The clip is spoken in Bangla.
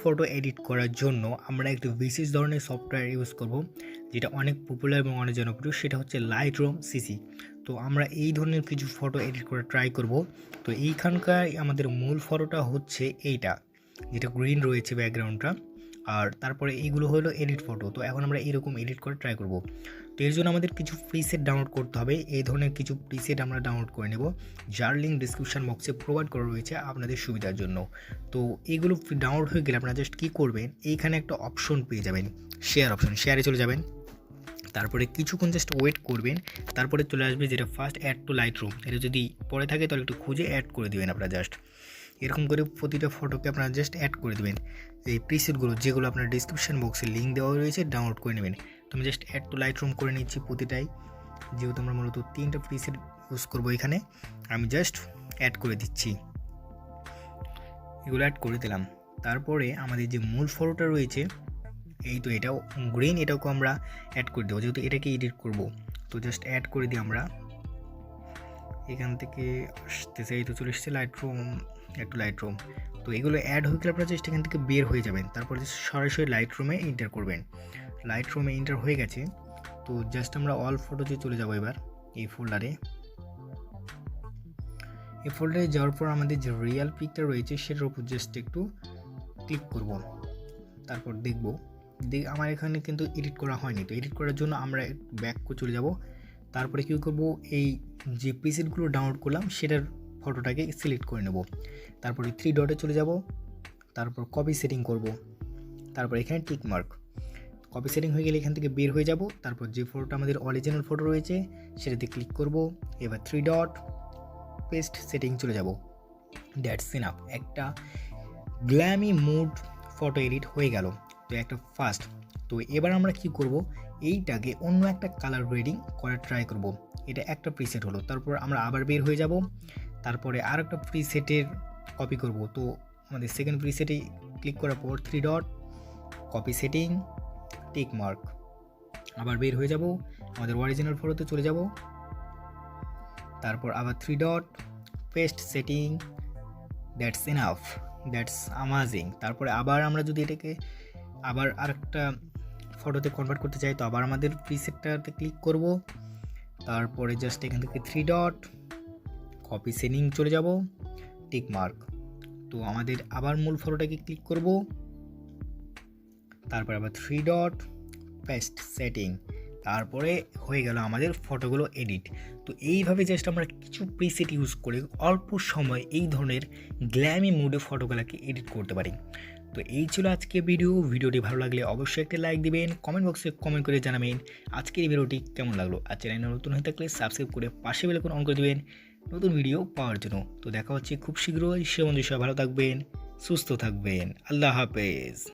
ফটো এডিট করার জন্য আমরা একটি বিশেষ ধরনের সফটওয়্যার ইউজ করব, যেটা অনেক পপুলার এবং অনেক জনপ্রিয়, সেটা হচ্ছে লাইটরুম সিসি। তো আমরা এই ধরনের কিছু ফটো এডিট করা ট্রাই করব। তো এইখানকার আমাদের মূল ফটোটা হচ্ছে এইটা, যেটা গ্রিন রয়েছে ব্যাকগ্রাউন্ডটা, আর তারপরে এইগুলো হলো এডিট ফটো। তো এখন আমরা এরকম এডিট করে ট্রাই করব। তো এর জন্য আমাদের কিছু প্রিসেট ডাউনলোড করতে হবে। এই ধরনের কিছু প্রিসেট আমরা ডাউনলোড করে নেব, যার লিঙ্ক ডিসক্রিপশন বক্সে প্রোভাইড করা রয়েছে আপনাদের সুবিধার জন্য। তো এইগুলো ডাউনলোড হয়ে গেলে আপনারা জাস্ট কী করবেন, এইখানে একটা অপশন পেয়ে যাবেন, শেয়ার অপশন, শেয়ারে চলে যাবেন। তারপরে কিছুক্ষণ জাস্ট ওয়েট করবেন, তারপরে চলে আসবে যেটা ফার্স্ট অ্যাড টু লাইটরুম। এটা যদি পরে থাকে তাহলে একটু খুঁজে অ্যাড করে দেবেন আপনারা। জাস্ট এরকম করে প্রতিটা ফটোকে আপনারা জাস্ট অ্যাড করে দেবেন। এই প্রিসেটগুলো যেগুলো আপনার ডিসক্রিপশন বক্সে লিঙ্ক দেওয়া রয়েছে ডাউনলোড করে নেবেন। তো আমি জাস্ট অ্যাড টু লাইটরুম করে নিচ্ছি প্রতিটাই, যেহেতু আমরা মূলত 3টা প্রিসেট ইউজ করবো এখানে। আমি জাস্ট অ্যাড করে দিচ্ছি, এগুলো অ্যাড করে দিলাম। তারপরে আমাদের যে মূল ফটোটা রয়েছে, এই তো এটাও গ্রিন, এটাকে আমরা অ্যাড করে দেবো, যেহেতু এটাকে এডিট করব। তো জাস্ট অ্যাড করে দিই আমরা। এখান থেকে আসতেছে, এই তো চলে এসেছে লাইটরুম, একটু লাইটরুম। তো এগুলো অ্যাড হয়ে গেলে আপনারা জাস্ট এখান থেকে বের হয়ে যাবেন, তারপর সরাসরি লাইটরুমে এন্টার করবেন। লাইটরুমে এন্টার হয়ে গেছে। তো জাস্ট আমরা অল ফটোতে চলে যাব এবার এই ফোল্ডারে। এই ফোল্ডারে যাওয়ার পর আমাদের যে রিয়েল পিকটা রয়েছে সেটার উপর জাস্ট একটু ক্লিক করব, তারপর দেখব আমার এখানে কিন্তু এডিট করা হয়নি। তো এডিট করার জন্য আমরা ব্যাক করে চলে যাব। তারপরে কী করব, এই যে প্রিসেটগুলো ডাউনলোড করলাম সেটার ফটোটাকে সিলেক্ট করে নেব। তারপরে 3 ডটে চলে যাব, তারপর কপি সেটিং করব, তারপর এখানে টিক মার্ক। কপি সেটিং হয়ে গেলে এখান থেকে বের হয়ে যাব। তারপর যে ফটোটা আমাদের অরিজিনাল ফটো রয়েছে সেটাতে ক্লিক করব। এবার 3 ডট পেস্ট সেটিং চলে যাব। দ্যাটস ইনাফ, একটা গ্ল্যামি মুড ফটো এডিট হয়ে গেল। তো একটা ফার্স্ট। তো এবার আমরা কি করব, এইটাকে অন্য একটা কালার গ্রেডিং করার ট্রাই করব। এটা একটা প্রিসেট হলো, তারপর আমরা আবার বের হয়ে যাব। তারপরে আর একটা প্রিসেটের কপি করব। তো আমাদের সেকেন্ড প্রিসেটে ক্লিক করার পর 3 dot copy setting tick mark, আবার বের হয়ে যাব, আমাদের অরিজিনাল ফটোতে চলে যাব। তারপর আবার 3 dot paste setting, that's enough, that's amazing. তারপরে আবার আমরা যদি এটাকে আবার আরেকটা ফটোতে কনভার্ট করতে চাই, তো আবার আমাদের প্রিসেটটাতে ক্লিক করব। তারপরে জাস্ট এখান থেকে 3 ডট কপি সেটিং চলে যাব, টিক মার্ক। তো আমাদের আবার মূল ফটোটাকে ক্লিক করব, তারপর আবার 3 ডট পেস্ট সেটিং, তারপরে হয়ে গেল আমাদের ফটোগুলো এডিট। তো এইভাবে জাস্ট আমরা কিছু প্রিসেট ইউজ করে অল্প সময় এই ধরনের গ্ল্যামি মুডে ফটোগুলোকে এডিট করতে পারি। তো এই ছিল আজকে ভিডিওটি ভালো লাগলে অবশ্যই একটা লাইক দিবেন, কমেন্ট বক্সে কমেন্ট করে জানাবেন আজকের এই ভিডিওটি কেমন লাগলো। আর চ্যানেলে নতুন হয়ে থাকলে সাবস্ক্রাইব করে পাশে বেল আইকন অন করে দিবেন নতুন ভিডিও পাওয়ার জন্য। তো দেখা হচ্ছে খুব শীঘ্রই। সে বন্ধু সবাই ভালো থাকবেন, সুস্থ থাকবেন, আল্লাহ হাফেজ।